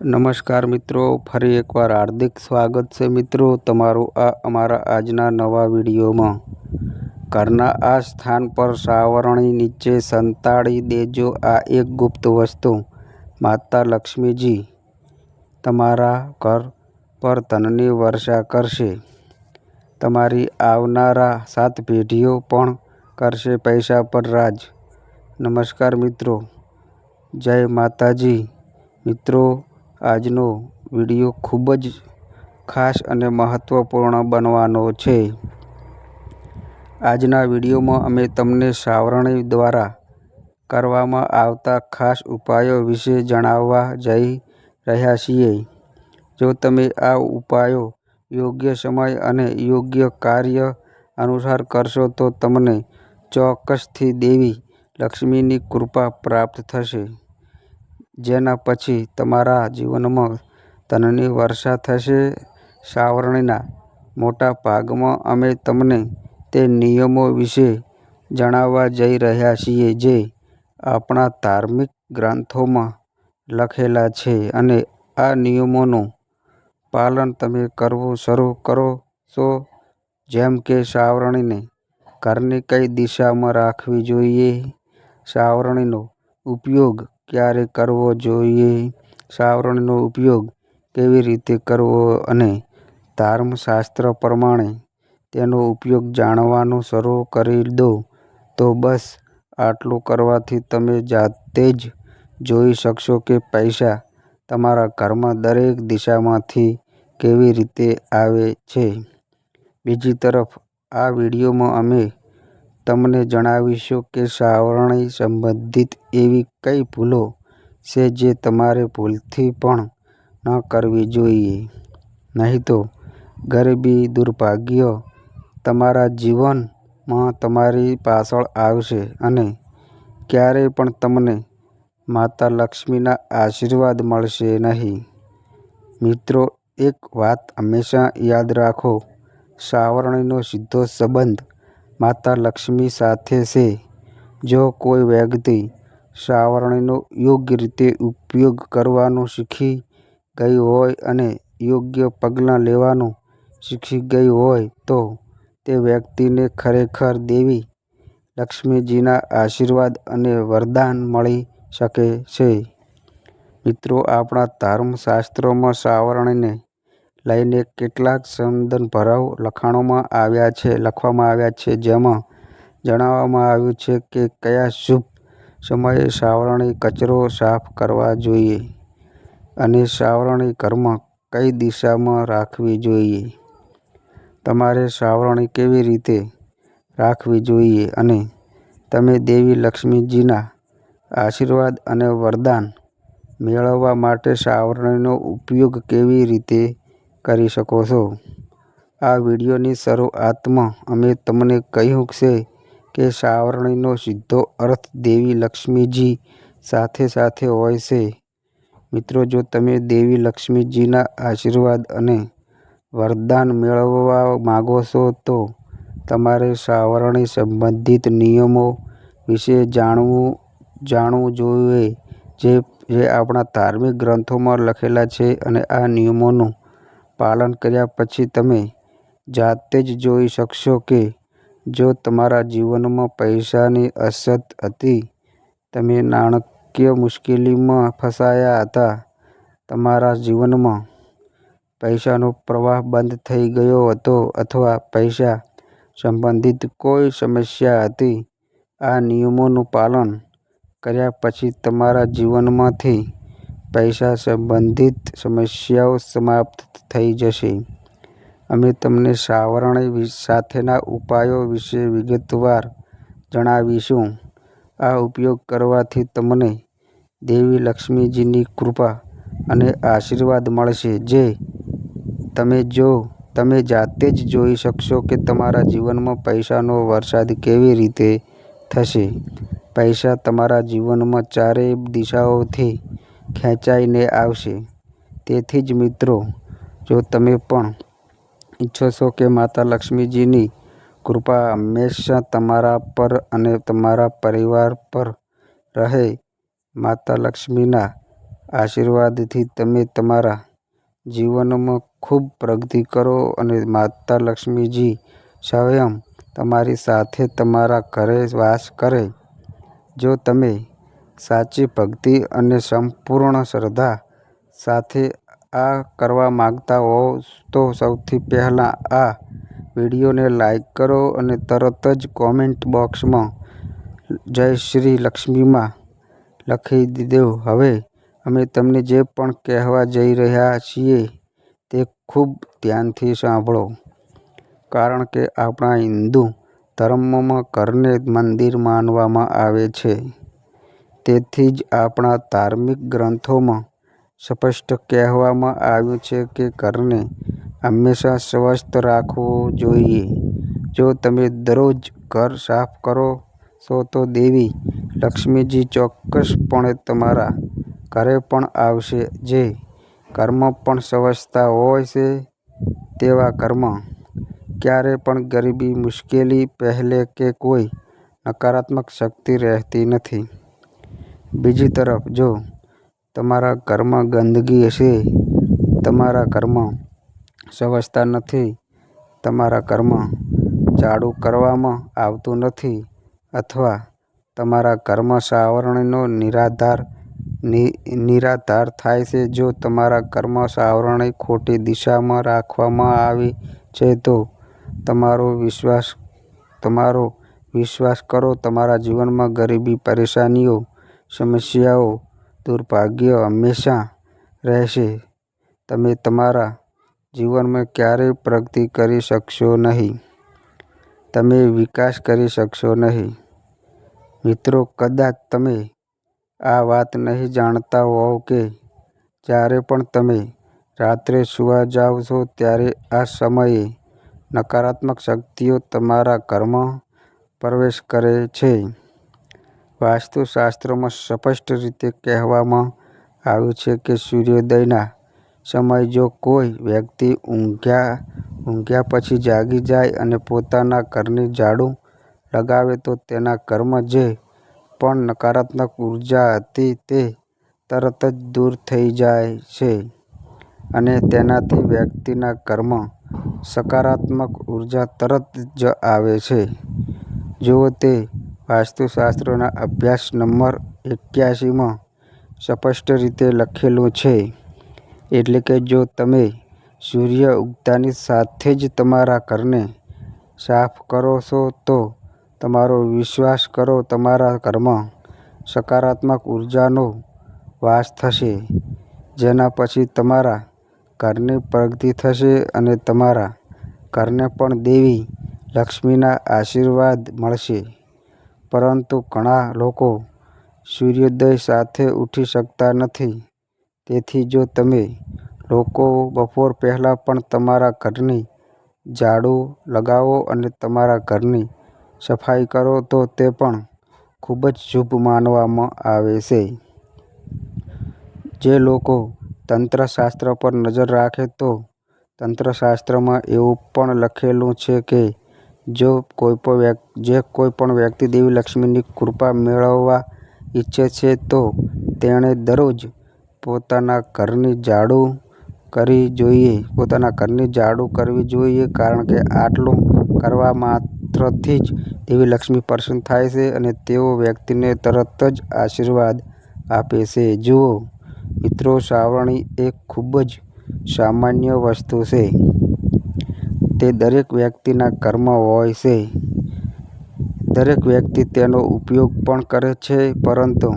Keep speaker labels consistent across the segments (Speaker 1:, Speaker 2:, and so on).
Speaker 1: નમસ્કાર મિત્રો, ફરી એકવાર હાર્દિક સ્વાગત છે મિત્રો તમારું અમારા આજના નવા વિડીયોમાં। ઘરના આ સ્થાન પર સાવરણી નીચે સંતાડી દેજો આ એક ગુપ્ત વસ્તુ। માતા લક્ષ્મીજી તમારા ઘર પર ધનની વર્ષા કરશે। તમારી આવનારા 7 પેઢીઓ પણ કરશે પૈસા પર રાજ। નમસ્કાર મિત્રો, જય માતાજી। મિત્રો, આજનો વિડીયો ખૂબ જ ખાસ અને મહત્વપૂર્ણ બનવાનો છે। આજના વિડીયોમાં અમે તમને સાવરણી દ્વારા કરવામાં આવતા ખાસ ઉપાયો વિશે જણાવવા જઈ રહ્યા છીએ। જો તમે આ ઉપાયો યોગ્ય સમય અને યોગ્ય કાર્ય અનુસાર કરશો તો તમને ચોક્કસથી દેવી લક્ષ્મીની કૃપા પ્રાપ્ત થશે, જેના પછી તમારા જીવનમાં ધનની વર્ષા થશે। સાવરણીના મોટા ભાગમાં અમે તમને તે નિયમો વિશે જણાવવા જઈ રહ્યા છીએ જે આપણા ધાર્મિક ગ્રંથોમાં લખેલા છે, અને આ નિયમોનું પાલન તમે કરવું શરૂ કરો છો। જેમ કે સાવરણીને ઘરની કઈ દિશામાં રાખવી જોઈએ, સાવરણીનો ઉપયોગ ક્યારે કરવો જોઈએ, સાવરણીનો ઉપયોગ કેવી રીતે કરવો અને ધર્મશાસ્ત્ર પ્રમાણે તેનો ઉપયોગ જાણવાનું શરૂ કરી દો તો બસ આટલું કરવાથી તમે જાતે જ જોઈ શકશો કે પૈસા તમારા ઘરમાં દરેક દિશામાંથી કેવી રીતે આવે છે। બીજી તરફ આ વિડીયોમાં અમે તમને જણાવીશું કે સાવરણી સંબંધિત એવી કઈ ભૂલો છે જે તમારે ભૂલથી પણ ન કરવી જોઈએ, નહીં તો ગરીબી, દુર્ભાગ્ય તમારા જીવનમાં તમારી પાછળ આવશે અને ક્યારેય પણ તમને માતા લક્ષ્મીના આશીર્વાદ મળશે નહીં। મિત્રો, એક વાત હંમેશા યાદ રાખો, સાવરણીનો સીધો સંબંધ માતા લક્ષ્મી સાથે છે। જો કોઈ વ્યક્તિ સાવરણીનો યોગ્ય રીતે ઉપયોગ કરવાનું શીખી ગઈ હોય અને યોગ્ય પગલાં લેવાનું શીખી ગઈ હોય તો તે વ્યક્તિને ખરેખર દેવી લક્ષ્મીજીના આશીર્વાદ અને વરદાન મળી શકે છે। મિત્રો, આપણા ધર્મશાસ્ત્રોમાં સાવરણીને લઈને કેટલાક સંવેદનભર્યા લખાણોમાં લખવામાં આવ્યા છે, જેમાં જણાવવામાં આવ્યું છે કે કયા શુભ સમયે સાવરણી કચરો સાફ કરવા જોઈએ અને સાવરણી ઘરમાં કઈ દિશામાં રાખવી જોઈએ। તમારે સાવરણી કેવી રીતે રાખવી જોઈએ અને તમે દેવી લક્ષ્મીજીના આશીર્વાદ અને વરદાન મેળવવા માટે સાવરણીનો ઉપયોગ કેવી રીતે કરી શકો છો। આ વિડીયોની શરૂઆતમાં અમે તમને કહ્યું છે કે સાવરણીનો સીધો અર્થ દેવી લક્ષ્મીજી સાથે હોય છે। મિત્રો, જો તમે દેવી લક્ષ્મીજીના આશીર્વાદ અને વરદાન મેળવવા માંગો છો તો તમારે સાવરણી સંબંધિત નિયમો વિશે જાણવું જોઈએ જે આપણા ધાર્મિક ગ્રંથોમાં લખેલા છે, અને આ નિયમોનું પાલન કર્યા પછી તમે જાતે જ જોઈ શકશો કે જો તમારા જીવનમાં પૈસાની અછત હતી, તમે નાણાકીય મુશ્કેલીમાં ફસાયા હતા, તમારા જીવનમાં પૈસાનો પ્રવાહ બંધ થઈ ગયો હતો અથવા પૈસા સંબંધિત કોઈ સમસ્યા હતી, આ નિયમોનું પાલન કર્યા પછી તમારા જીવનમાંથી પૈસા સંબંધિત સમસ્યાઓ સમાપ્ત થઈ જશે। અમે તમને સાવરણી સાથેના ઉપાયો વિશે વિગતવાર જણાવીશું। આ ઉપયોગ કરવાથી તમને દેવી લક્ષ્મીજીની કૃપા અને આશીર્વાદ મળશે જે તમે જાતે જ જોઈ શકશો કે તમારા જીવનમાં પૈસાનો વરસાદ કેવી રીતે થશે। પૈસા તમારા જીવનમાં ચારેય દિશાઓથી ખેંચાઈને આવશે। તેથી જ મિત્રો, જો તમે પણ ઈચ્છો છો કે માતા લક્ષ્મીજીની કૃપા હંમેશા તમારા પર અને તમારા પરિવાર પર રહે, માતા લક્ષ્મીના આશીર્વાદથી તમે તમારા જીવનમાં ખૂબ પ્રગતિ કરો અને માતા લક્ષ્મીજી સ્વયં તમારી સાથે તમારા ઘરે વાસ કરે. જો તમે સાચી ભક્તિ અને સંપૂર્ણ શ્રદ્ધા સાથે આ કરવા માંગતા હો તો સૌથી પહેલાં આ વિડીયોને લાઈક કરો અને તરત જ કોમેન્ટ બોક્સમાં જય શ્રી લક્ષ્મીમાં લખી દો. હવે અમે તમને જે પણ કહેવા જઈ રહ્યા છીએ તે ખૂબ ધ્યાનથી સાંભળો, કારણ કે આપણા હિન્દુ ધર્મમાં ઘરને મંદિર માનવામાં આવે છે. તેથી જ આપણા ધાર્મિક ગ્રંથોમાં સ્પષ્ટ કહેવામાં આવ્યું છે કે ઘરને હંમેશા સ્વસ્થ રાખવું જોઈએ. જો તમે દરરોજ ઘર સાફ કરો છો તો દેવી લક્ષ્મીજી ચોક્કસપણે તમારા ઘરે પણ આવશે. જે ઘરમાં પણ સ્વચ્છતા હોય છે તેવા ઘરમાં ક્યારેય પણ ગરીબી, મુશ્કેલી, પહેલે કે કોઈ નકારાત્મક શક્તિ રહેતી નથી. બીજી તરફ જો તમારા ઘરમાં ગંદકી છે, તમારા ઘરમાં સ્વચ્છતા નથી, તમારા ઘરમાં ઝાડુ કરવામાં આવતું નથી અથવા તમારા ઘરમાં સાવરણીનો નિરાધાર થાય છે, જો તમારા ઘરમાં સાવરણી ખોટી દિશામાં રાખવામાં આવી છે તો તમારો વિશ્વાસ કરો, તમારા જીવનમાં ગરીબી, પરેશાનીઓ, સમસ્યાઓ, દુર્ભાગ્ય હંમેશા રહેશે. તમે તમારા જીવનમાં ક્યારેય પ્રગતિ કરી શકશો નહીં. તમે વિકાસ કરી શકશો નહીં. મિત્રો, કદાચ તમે આ વાત નહીં જાણતા હોવ કે જ્યારે પણ તમે રાત્રે સૂવા જાઓ છો ત્યારે આ સમયે નકારાત્મક શક્તિઓ તમારા ઘરમાં પ્રવેશ કરે છે. વાસ્તુશાસ્ત્રમાં સ્પષ્ટ રીતે કહેવામાં આવ્યું છે કે સૂર્યોદયના સમયે જો કોઈ વ્યક્તિ ઊંઘ્યા પછી જાગી જાય અને પોતાના ઘરની ઝાડુ લગાવે તો તેના ઘરમાં જે પણ નકારાત્મક ઉર્જા હતી તે તરત જ દૂર થઈ જાય છે અને તેનાથી વ્યક્તિના ઘરમાં સકારાત્મક ઉર્જા તરત જ આવે છે. જુઓ, તે વાસ્તુશાસ્ત્રના અભ્યાસ નંબર 81માં સ્પષ્ટ રીતે લખેલું છે. એટલે કે જો તમે સૂર્ય ઉગતાની સાથે જ તમારા ઘરને સાફ કરો છો તો તમારો વિશ્વાસ કરો, તમારા ઘરમાં સકારાત્મક ઉર્જાનો વાસ થશે, જેના પછી તમારા ઘરની પ્રગતિ થશે અને તમારા ઘરને પણ દેવી લક્ષ્મીના આશીર્વાદ મળશે. પરંતુ ઘણા લોકો સૂર્યોદય સાથે ઉઠી શકતા નથી. તેથી જો તમે લોકો બપોર પહેલાં પણ તમારા ઘરની ઝાડુ લગાવો અને તમારા ઘરની સફાઈ કરો તો તે પણ ખૂબ જ શુભ માનવામાં આવે છે. જે લોકો તંત્રશાસ્ત્ર પર નજર રાખે તો તંત્રશાસ્ત્રમાં એવું પણ લખેલું છે કે જે કોઈ પણ વ્યક્તિ દેવી લક્ષ્મીની કૃપા મેળવવા ઈચ્છે છે તો તેણે દરરોજ પોતાના ઘરની ઝાડુ કરવી જોઈએ, કારણ કે આટલું કરવા માત્રથી જ દેવી લક્ષ્મી પ્રસન્ન થાય છે અને તેઓ વ્યક્તિને તરત જ આશીર્વાદ આપે છે. જુઓ મિત્રો, સાવરણી એ ખૂબ જ સામાન્ય વસ્તુ છે. તે દરેક વ્યક્તિના ઘરમાં હોય છે. દરેક વ્યક્તિ તેનો ઉપયોગ પણ કરે છે. પરંતુ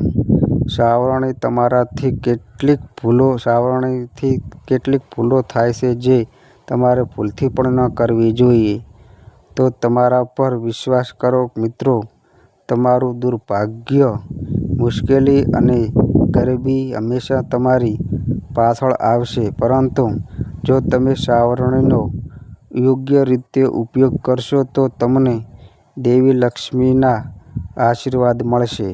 Speaker 1: સાવરણીથી કેટલીક ભૂલો થાય છે જે તમારે ભૂલથી પણ ન કરવી જોઈએ. તો તમારા પર વિશ્વાસ કરો મિત્રો, તમારું દુર્ભાગ્ય, મુશ્કેલી અને ગરીબી હંમેશા તમારી પાછળ આવશે. પરંતુ જો તમે સાવરણીનો યોગ્ય રીતે ઉપયોગ કરશો તો તમને દેવી લક્ષ્મીના આશીર્વાદ મળશે.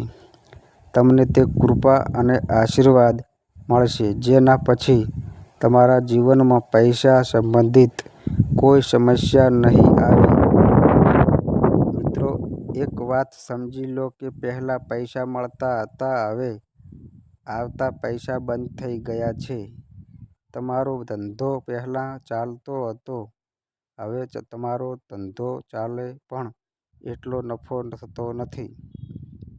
Speaker 1: તમને તે કૃપા અને આશીર્વાદ મળશે જેના પછી તમારા જીવનમાં પૈસા સંબંધિત કોઈ સમસ્યા નહીં આવે. મિત્રો, એક વાત સમજી લો કે પહેલા પૈસા મળતા હતા, હવે આવતા પૈસા બંધ થઈ ગયા છે. તમારો ધંધો પહેલાં ચાલતો હતો, હવે તમારો ધંધો ચાલે પણ એટલો નફો થતો નથી.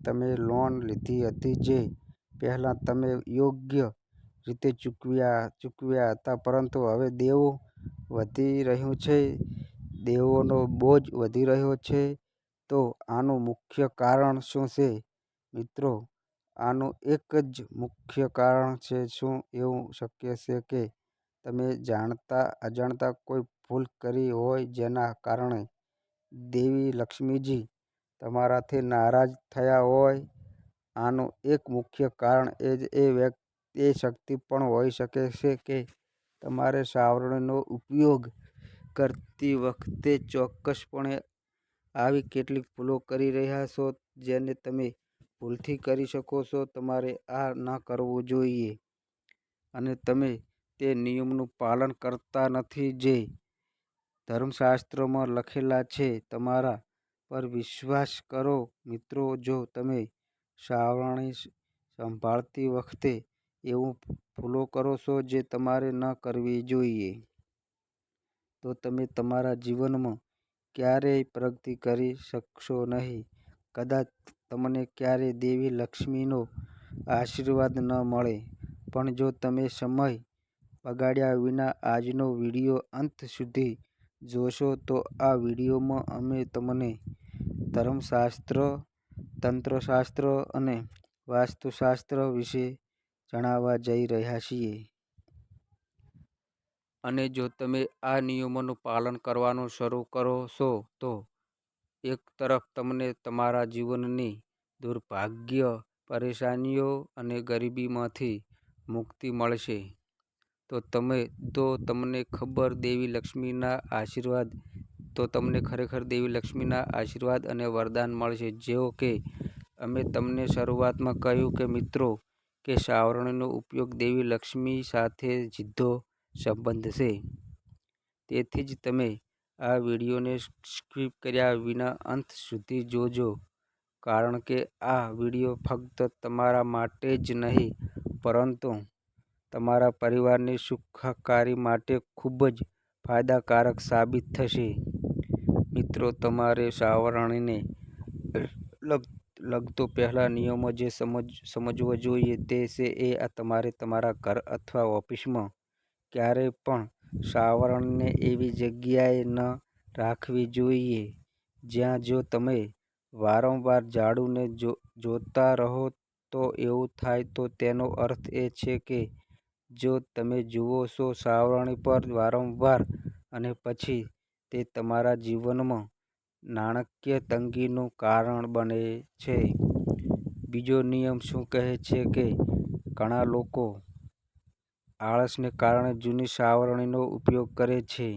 Speaker 1: તમે લોન લીધી હતી જે પહેલાં તમે યોગ્ય રીતે ચૂકવ્યા હતા, પરંતુ હવે દેવું વધી રહ્યું છે, દેવોનો બોજ વધી રહ્યો છે. તો આનું મુખ્ય કારણ શું છે? મિત્રો, આનું એક જ મુખ્ય કારણ છે. શું એવું શક્ય છે કે તમે જાણતા અજાણતા કોઈ ભૂલ કરી હોય જેના કારણે દેવી લક્ષ્મીજી તમારાથી નારાજ થયા હોય? આનું એક મુખ્ય કારણ એ શક્તિ પણ હોઈ શકે છે કે તમારે સાવરણીનો ઉપયોગ કરતી વખતે ચોક્કસપણે આવી કેટલીક ભૂલો કરી રહ્યા છો જેને તમે ભૂલથી કરી શકો છો. તમારે આ ન કરવું જોઈએ અને તમે તે નિયમનું પાલન કરતા નથી જે ધર્મશાસ્ત્રોમાં લખેલા છે. તમારા પર વિશ્વાસ કરો મિત્રો, જો તમે સાવરણી સંભાળતી વખતે એવું ભૂલો કરો છો જે તમારે ન કરવી જોઈએ, તો તમે તમારા જીવનમાં ક્યારેય પ્રગતિ કરી શકશો નહીં. કદાચ તમને ક્યારેય દેવી લક્ષ્મીનો આશીર્વાદ ન મળે, પણ જો તમે સમય બગાડ્યા વિના આજનો વિડીયો અંત સુધી જોશો તો આ વિડીયોમાં અમે તમને ધર્મશાસ્ત્ર, તંત્રશાસ્ત્ર અને વાસ્તુશાસ્ત્ર વિશે જણાવવા જઈ રહ્યા છીએ. અને જો તમે આ નિયમોનું પાલન કરવાનું શરૂ કરશો તો એક તરફ તમને તમારા જીવનની દુર્ભાગ્ય, પરેશાનીઓ અને ગરીબીમાંથી મુક્તિ મળશે, તો તમને ખરેખર દેવી લક્ષ્મીના આશીર્વાદ અને વરદાન મળશે. જેવો કે અમે તમને શરૂઆતમાં કહ્યું કે મિત્રો, કે સાવરણીનો ઉપયોગ દેવી લક્ષ્મી સાથે સીધો સંબંધ છે. તેથી જ તમે આ વિડીયોને સ્કીપ કર્યા વિના અંત સુધી જોજો, કારણ કે આ વિડીયો ફક્ત તમારા માટે જ નહીં પરંતુ તમારા પરિવારની સુખાકારી માટે ખૂબ જ ફાયદાકારક સાબિત થશે. મિત્રો, તમારે સાવરણીને લગતો પહેલો નિયમ જે સમજવો જોઈએ તે છે તમારે તમારા ઘર અથવા ઓફિસમાં ક્યારેય પણ સાવરણીને એવી જગ્યાએ ન રાખવી જોઈએ જ્યાં જો તમે વારંવાર ઝાડુને જોતા રહો તો એવું થાય તો તેનો અર્થ એ છે કે જો તમે જુઓ છો સાવરણી પર વારંવાર અને પછી તે તમારા જીવનમાં નાણાકીય તંગીનું કારણ બને છે. બીજો નિયમ શું કહે છે કે ઘણા લોકો આળસને કારણે જૂની સાવરણીનો ઉપયોગ કરે છે.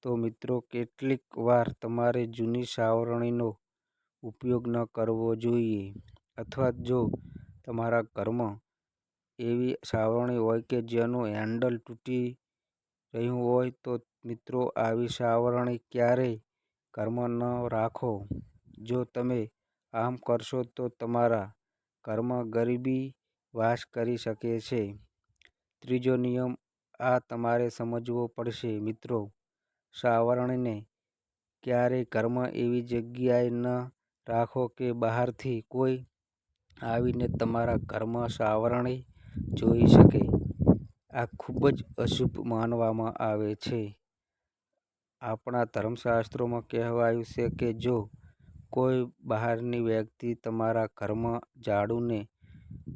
Speaker 1: તો મિત્રો, કેટલીક વાર તમારે જૂની સાવરણીનો ઉપયોગ ન કરવો જોઈએ, અથવા જો તમારા ઘરમાં એવી સાવરણી હોય કે જેનું હેન્ડલ તૂટી રહ્યું હોય તો મિત્રો આવી સાવરણી ક્યારેય ઘરમાં ન રાખો. જો તમે આમ કરશો તો તમારા ઘરમાં ગરીબી વાસ કરી શકે છે. ત્રીજો નિયમ આ તમારે સમજવો પડશે મિત્રો, સાવરણીને ક્યારેય ઘરમાં એવી જગ્યાએ ન રાખો કે બહારથી કોઈ આવીને તમારા ઘરમાં સાવરણી જોઈ શકે. આ ખૂબ જ અશુભ માનવામાં આવે છે. આપણા ધર્મશાસ્ત્રોમાં કહેવાયું છે કે જો કોઈ બહારની વ્યક્તિ તમારા ઘરમાં ઝાડુને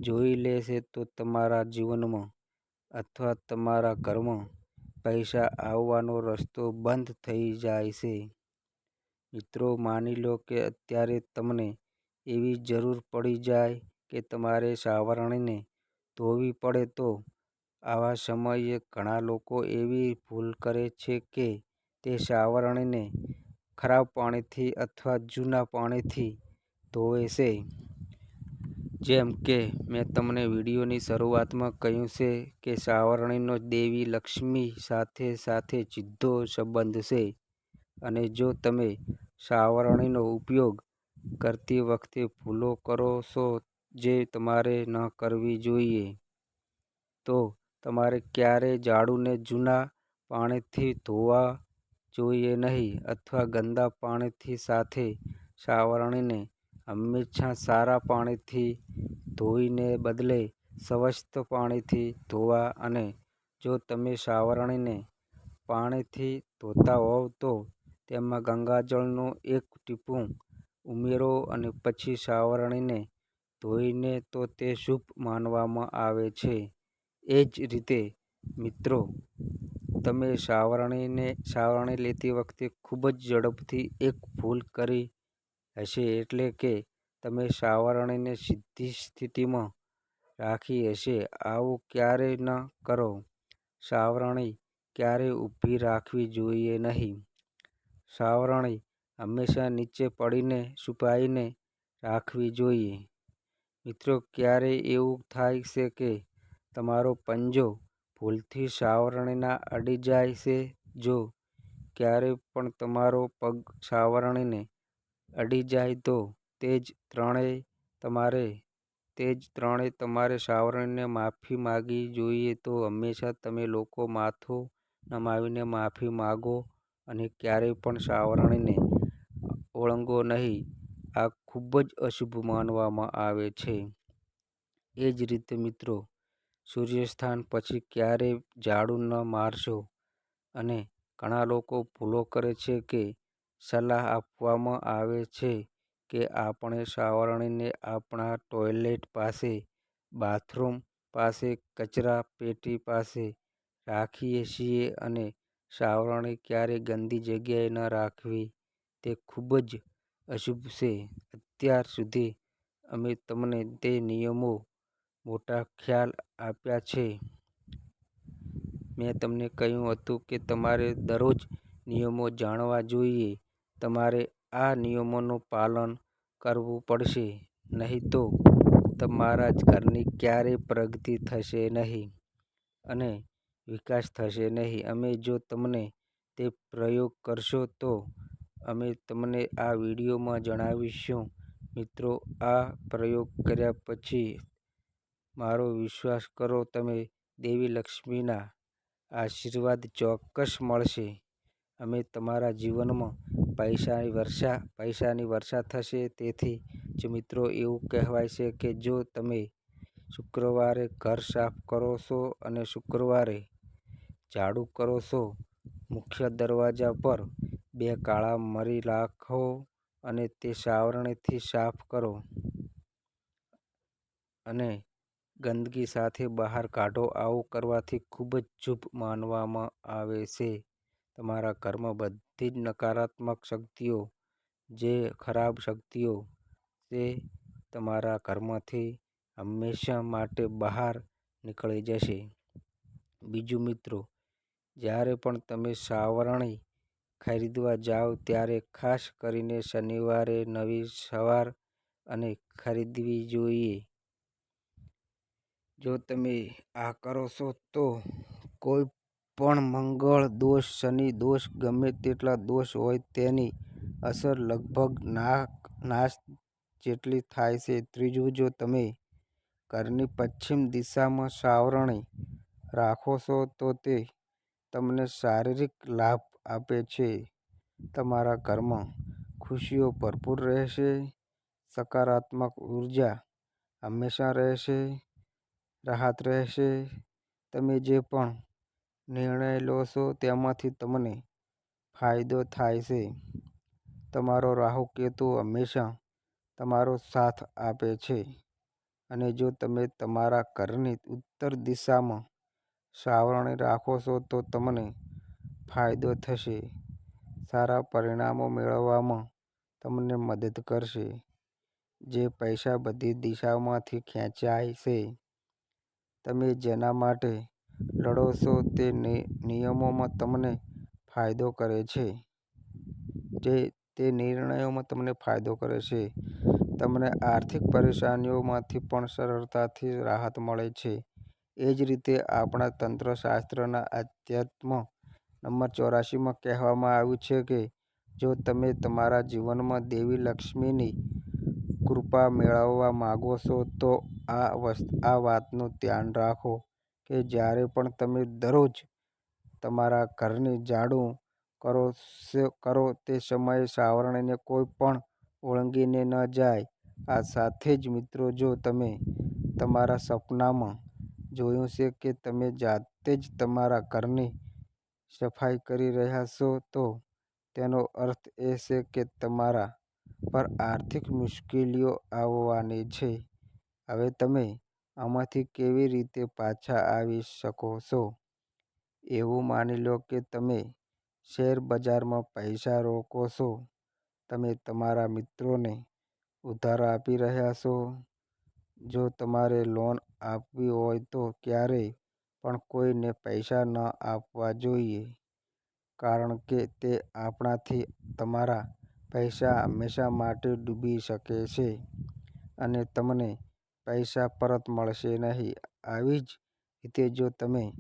Speaker 1: જોઈ લે છે તો તમારા જીવનમાં અથવા તમારા ઘરમાં પૈસા આવવાનો રસ્તો બંધ થઈ જાય છે. મિત્રો, માની લો કે અત્યારે તમને એવી જરૂર પડી જાય કે તમારે સાવરણીને ધોવી પડે, તો આવા સમયે ઘણા લોકો એવી ભૂલ કરે છે કે તે સાવરણીને ખરાબ પાણીથી અથવા જૂના પાણીથી ધોવે છે. જેમ કે મેં તમને વિડીયોની શરૂઆતમાં કહ્યું છે કે સાવરણીનો દેવી લક્ષ્મી સાથે સીધો સંબંધ છે. અને જો તમે સાવરણીનો ઉપયોગ કરતી વખતે ભૂલો કરો છો જે તમારે ન કરવી જોઈએ. તો તમારે ક્યારેય ઝાડુને જૂના પાણીથી ધોવા જોઈએ નહીં અથવા ગંદા પાણીથી સાથે સાવરણીને હંમેશા સારા પાણીથી ધોઈને બદલે સ્વચ્છ પાણીથી ધોવા. અને જો તમે સાવરણીને પાણીથી ધોતા હોવ તો તેમાં ગંગાજળનું એક ટીપું ઉમેરો અને પછી સાવરણીને ધોઈને તો તે શુભ માનવામાં આવે છે. એ જ રીતે મિત્રો, તમે સાવરણી લેતી વખતે ખૂબ જ ઝડપથી એક ભૂલ કરી હશે, એટલે કે તમે સાવરણીને સીધી સ્થિતિમાં રાખી હશે. આવું ક્યારેય ન કરો. સાવરણી ક્યારેય ઊભી રાખવી જોઈએ નહીં. સાવરણી હંમેશા નીચે પડીને છુપાઈને રાખવી જોઈએ. મિત્રો, ક્યારેય એવું થાય છે કે તમારો પંજો ભૂલથી સાવરણીના અડી જાય છે? જો ક્યારેય પણ તમારો પગ સાવરણીને અડી જાય તો તે જ ત્રણે સાવરણીને માફી માગવી જોઈએ. તો હંમેશા તમે લોકો માથું નમાવીને માફી માગો અને ક્યારેય પણ સાવરણીને ઓળંગો નહીં. આ ખૂબ જ અશુભ માનવામાં આવે છે. એ જ રીતે મિત્રો, સૂર્યાસ્ત પછી ક્યારેય ઝાડુ ન મારશો. અને ઘણા લોકો ભૂલો કરે છે કે સલાહ આપવામાં આવે છે કે આપણે સાવરણીને આપણા ટોયલેટ પાસે, બાથરૂમ પાસે, કચરા પેટી પાસે રાખીએ છીએ અને સાવરણી ક્યારેય ગંદી જગ્યાએ ન રાખવી. તે ખૂબ જ અશુભ છે. અત્યાર સુધી અમે તમને તે નિયમો મોટા ખ્યાલ આપ્યા છે. મેં તમને કહ્યું હતું કે તમારે દરરોજ નિયમો જાણવા જોઈએ. તમારે આ નિયમોનું પાલન કરવું પડશે. નહીં તો તમારા ઘરની ક્યારેય પ્રગતિ થશે નહીં અને વિકાસ થશે નહીં. અમે જો તમને તે પ્રયોગ કરશો તો અમે તમને આ વિડીયોમાં જણાવીશું. મિત્રો, આ પ્રયોગ કર્યા પછી મારો વિશ્વાસ કરો, તમે દેવી લક્ષ્મીના આશીર્વાદ ચોક્કસ મળશે. અમે તમારા જીવનમાં પૈસાની વર્ષા થશે. તેથી જ મિત્રો, એવું કહેવાય છે કે જો તમે શુક્રવારે ઘર સાફ કરો છો અને શુક્રવારે ઝાડુ કરો છો, મુખ્ય દરવાજા પર 2 કાળા મરી રાખો અને તે સાવરણીથી સાફ કરો અને ગંદકી સાથે બહાર કાઢો. આવું કરવાથી ખૂબ જ શુભ માનવામાં આવે છે. તમારા ઘરમાં બધી જ નકારાત્મક શક્તિઓ, જે ખરાબ શક્તિઓ છે, તમારા ઘરમાંથી હંમેશા માટે બહાર નીકળી જશે. બીજું મિત્રો, જ્યારે પણ તમે સાવરણી ખરીદવા જાઓ ત્યારે ખાસ કરીને શનિવારે નવી સવાર અને ખરીદવી જોઈએ. જો તમે આ કરો છો તો કોઈ પણ મંગળ દોષ, શનિ દોષ, ગમે તેટલા દોષ હોય તેની અસર લગભગ નાશ જેટલી થાય છે. ત્રીજું, જો તમે ઘરની પશ્ચિમ દિશામાં સાવરણી રાખો છો તો તે તમને શારીરિક લાભ આપે છે. તમારા ઘરમાં ખુશીઓ ભરપૂર રહેશે, સકારાત્મક ઉર્જા હંમેશા રહેશે, રાહત રહેશે. તમે જે પણ નિર્ણય લો છો તેમાંથી તમને ફાયદો થાય છે. તમારો રાહુ કેતુ હંમેશા તમારો સાથ આપે છે. અને જો તમે તમારા ઘરની ઉત્તર દિશામાં સાવરણી રાખો છો તો તમને ફાયદો થશે. સારા પરિણામો મેળવવામાં તમને મદદ કરશે. જે પૈસા બધી દિશાઓમાંથી ખેંચાય છે. તમે જેના માટે લડો છો તે નિયમોમાં તમને ફાયદો કરે છે. તે નિર્ણયોમાં તમને ફાયદો કરે છે. તમને આર્થિક પરેશાનીઓમાંથી પણ સરળતાથી રાહત મળે છે. એ જ રીતે આપણા તંત્રશાસ્ત્રના અધ્યાય નંબર 84માં કહેવામાં આવ્યું છે કે જો તમે તમારા જીવનમાં દેવી લક્ષ્મીની કૃપા મેળવવા માંગો છો તો આ વાતનું ધ્યાન રાખો કે જ્યારે પણ તમે દરરોજ તમારા ઘરની ઝાડુ કરો તે સમયે સાવરણીને કોઈ પણ ઓળંગીને ન જાય. આ સાથે જ મિત્રો, જો તમે તમારા સપનામાં જોયું છે કે તમે જાતે જ તમારા ઘરની સફાઈ કરી રહ્યા છો, તો તેનો અર્થ એ છે કે તમારા પર આર્થિક મુશ્કેલીઓ આવવાની છે. હવે તમે આમાંથી કેવી રીતે પાછા આવી શકો છો? એવું માની લો કે તમે શેર બજારમાં પૈસા રોકો છો. તમે તમારા મિત્રોને ઉધાર આપી રહ્યા છો. જો તમારે લોન આપવી હોય તો ક્યારેય પણ કોઈને પૈસા ન આપવા જોઈએ, કારણ કે તે આપણાથી તમારા પૈસા હંમેશા માટે ડૂબી શકે છે અને તમને પૈસા પરત મળશે નહીં. આવી જ રીતે, જો તમે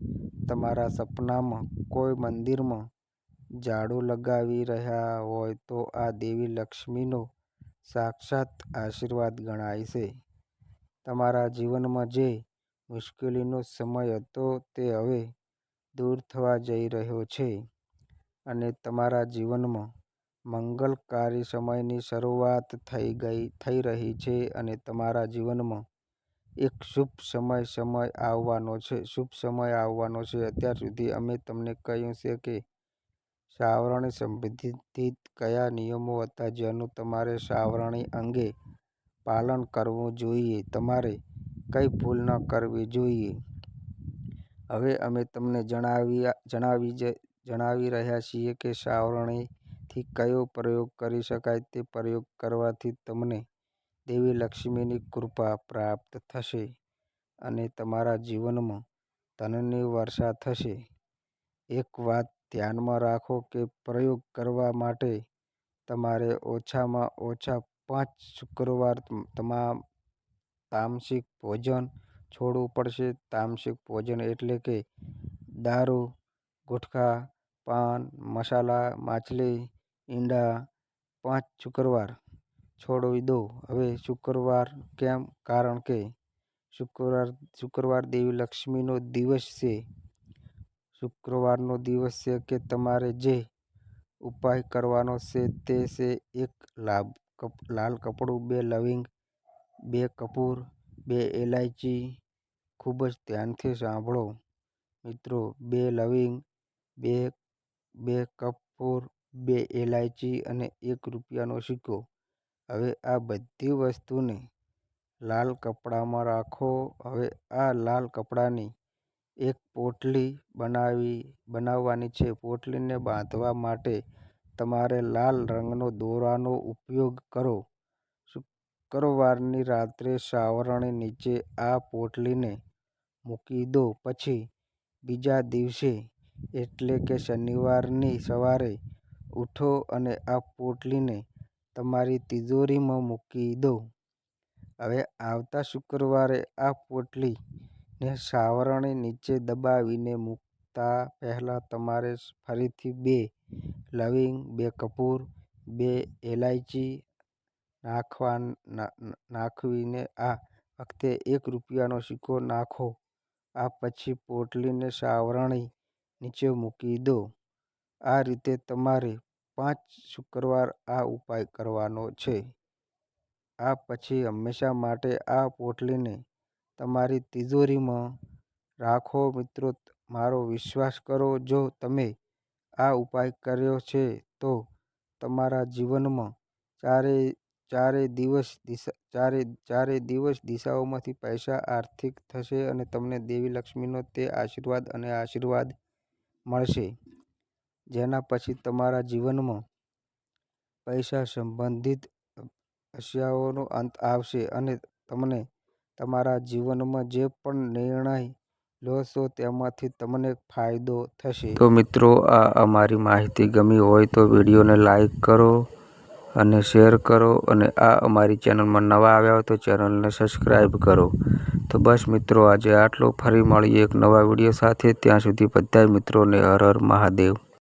Speaker 1: તમારા સપનામાં કોઈ મંદિરમાં ઝાડુ લગાવી રહ્યા હોય તો આ દેવી લક્ષ્મીનો સાક્ષાત આશીર્વાદ ગણાય છે. તમારા જીવનમાં જે મુશ્કેલીનો સમય હતો તે હવે દૂર થવા જઈ રહ્યો છે અને તમારા જીવનમાં મંગલકારી સમયની શરૂઆત થઈ રહી છે અને તમારા જીવનમાં એક શુભ સમય આવવાનો છે. અત્યાર સુધી અમે તમને કહ્યું છે કે સાવરણી સંબંધિત કયા નિયમો હતા જેનું તમારે સાવરણી અંગે પાલન કરવું જોઈએ, તમારે કઈ ભૂલ ન કરવી જોઈએ. હવે અમે તમને જણાવી રહ્યા છીએ કે સાવરણીથી કયો પ્રયોગ કરી શકાય. તે પ્રયોગ કરવાથી તમને દેવી લક્ષ્મીની કૃપા પ્રાપ્ત થશે અને તમારા જીવનમાં ધનની વર્ષા થશે. એક વાત ધ્યાનમાં રાખો કે પ્રયોગ કરવા માટે તમારે ઓછામાં ઓછા 5 શુક્રવાર તામસિક ભોજન છોડવું પડશે. તામસિક ભોજન એટલે કે દારૂ, ગુટખા, પાન મસાલા, માછલી, ઈંડા 5 શુક્રવાર છોડી દો. હવે શુક્રવાર કેમ? કારણ કે શુક્રવાર દેવી લક્ષ્મીનો દિવસ છે. શુક્રવારનો દિવસ છે કે તમારે જે ઉપાય કરવાનો છે તે છે: 1 લાલ કપડું, 2 લવિંગ, 2 કપૂર, 2 ઇલાયચી. ખૂબ જ ધ્યાનથી સાંભળો મિત્રો, 2 લવિંગ, 2 કપૂર, 2 ઇલાયચી અને ₹1નો સિક્કો. હવે આ બધી વસ્તુને લાલ કપડામાં રાખો. હવે આ લાલ કપડાની એક પોટલી બનાવવાની છે. પોટલીને બાંધવા માટે તમારે લાલ રંગનો દોરાનો ઉપયોગ કરો. શુક્રવારની રાત્રે સાવરણી નીચે આ પોટલીને મૂકી દો. પછી બીજા દિવસે એટલે કે શનિવારની સવારે ઉઠો અને આ પોટલીને તમારી તિજોરીમાં મૂકી દો. હવે આવતા શુક્રવારે આ પોટલીને સાવરણી નીચે દબાવીને મૂકતા પહેલા તમારે ફરીથી 2 લવિંગ, 2 કપૂર, 2 ઇલાયચી નાખવીને આ વખતે ₹1નો સિક્કો નાખો. આ પછી પોટલીને સાવરણી નીચે મૂકી દો. આ રીતે તમારે 5 શુક્રવાર આ ઉપાય કરવાનો છે. આ પછી હંમેશા માટે આ પોટલીને તમારી તિજોરીમાં રાખો. મિત્રો, મારો વિશ્વાસ કરો, જો તમે આ ઉપાય કર્યો છે તો તમારા જીવનમાં ચારે દિશાઓમાંથી પૈસા આર્થિક થશે અને તમને દેવી લક્ષ્મીનો તે આશીર્વાદ મળશે, જેના પછી તમારા જીવનમાં પૈસા સંબંધિત સમસ્યાઓનો અંત આવશે અને તમને તમારા જીવનમાં જે પણ નિર્ણય લો છો તેમાંથી તમને ફાયદો થશે. તો મિત્રો, આ અમારી માહિતી ગમી હોય તો વિડીયોને લાઈક કરો અને શેર કરો અને આ અમારી ચેનલમાં નવા આવ્યા હોય તો ચેનલને સબસ્ક્રાઈબ કરો. તો બસ મિત્રો, આજે આટલું. ફરી મળીએ એક નવા વિડીયો સાથે. ત્યાં સુધી બધા મિત્રોને હર હર મહાદેવ.